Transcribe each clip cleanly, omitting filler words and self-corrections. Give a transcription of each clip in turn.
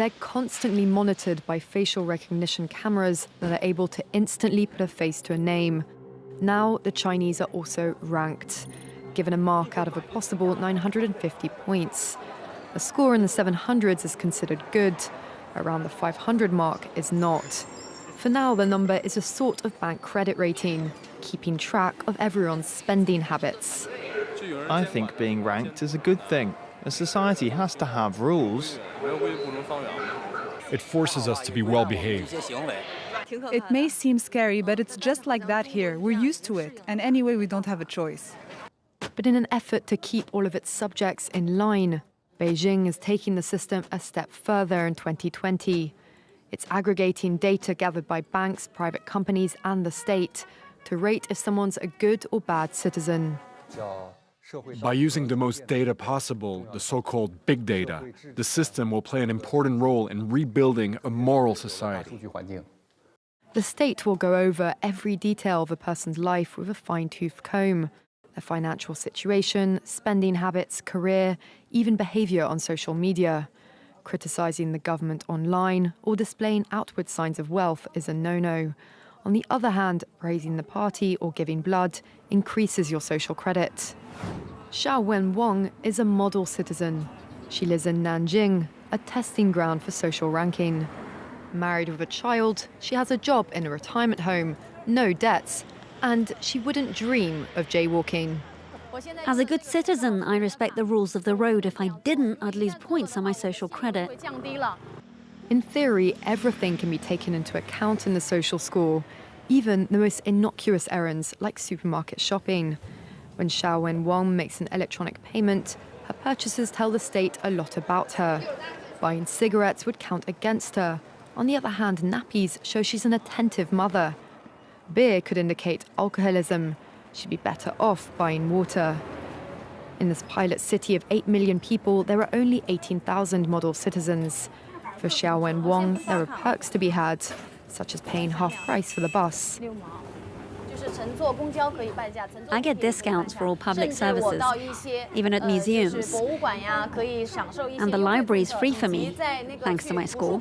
they're constantly monitored by facial recognition cameras that are able to instantly put a face to a name. Now, the Chinese are also ranked, given a mark out of a possible 950 points. A score in the 700s is considered good. Around the 500 mark is not. For now, the number is a sort of bank credit rating, keeping track of everyone's spending habits. I think being ranked is a good thing. A society has to have rules. It forces us to be well-behaved. It may seem scary, but it's just like that here. We're used to it, and anyway, we don't have a choice. But in an effort to keep all of its subjects in line, Beijing is taking the system a step further in 2020. It's aggregating data gathered by banks, private companies, and the state to rate if someone's a good or bad citizen. By using the most data possible, the so-called big data, the system will play an important role in rebuilding a moral society. The state will go over every detail of a person's life with a fine-tooth comb. Their financial situation, spending habits, career, even behavior on social media. Criticizing the government online or displaying outward signs of wealth is a no-no. On the other hand, praising the party or giving blood increases your social credit. Xiao Wenwang is a model citizen. She lives in Nanjing, a testing ground for social ranking. Married with a child, she has a job in a retirement home, no debts, and she wouldn't dream of jaywalking. As a good citizen, I respect the rules of the road. If I didn't, I'd lose points on my social credit. In theory, everything can be taken into account in the social score, even the most innocuous errands like supermarket shopping. When Xiao Wenwang makes an electronic payment, her purchases tell the state a lot about her. Buying cigarettes would count against her. On the other hand, nappies show she's an attentive mother. Beer could indicate alcoholism. She'd be better off buying water. In this pilot city of 8 million people, there are only 18,000 model citizens. For Xiao Wenwang, there are perks to be had, such as paying half price for the bus. I get discounts for all public services, even at museums. And the library is free for me, thanks to my score.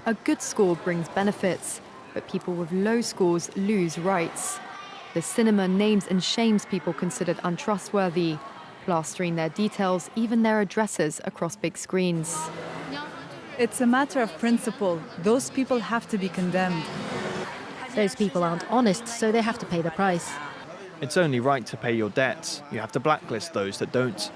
A good score brings benefits, but people with low scores lose rights. The cinema names and shames people considered untrustworthy, plastering their details, even their addresses, across big screens. It's a matter of principle. Those people have to be condemned. Those people aren't honest, so they have to pay the price. It's only right to pay your debts. You have to blacklist those that don't.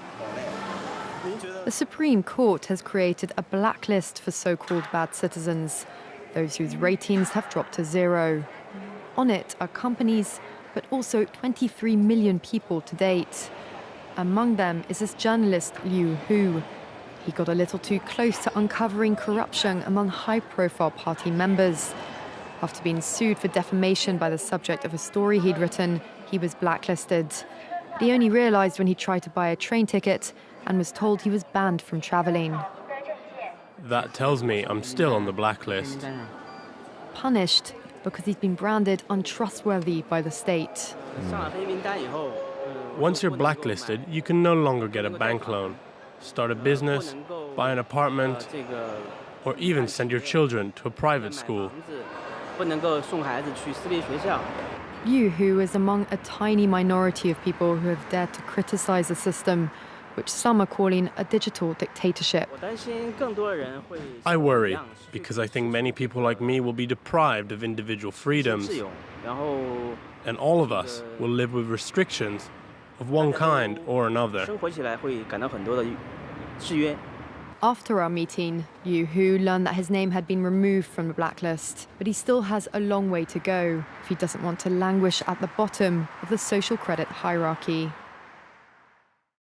The Supreme Court has created a blacklist for so-called bad citizens, those whose ratings have dropped to zero. On it are companies, but also 23 million people to date. Among them is this journalist Liu Hu. He got a little too close to uncovering corruption among high-profile party members. After being sued for defamation by the subject of a story he'd written, he was blacklisted. But he only realized when he tried to buy a train ticket and was told he was banned from traveling. That tells me I'm still on the blacklist. Punished because he's been branded untrustworthy by the state. Once you're blacklisted, you can no longer get a bank loan, start a business, buy an apartment, or even send your children to a private school. Liu Hu is among a tiny minority of people who have dared to criticize the system, which some are calling a digital dictatorship. I worry, because I think many people like me will be deprived of individual freedoms, and all of us will live with restrictions of one kind or another. After our meeting, Liu Hu learned that his name had been removed from the blacklist, but he still has a long way to go if he doesn't want to languish at the bottom of the social credit hierarchy.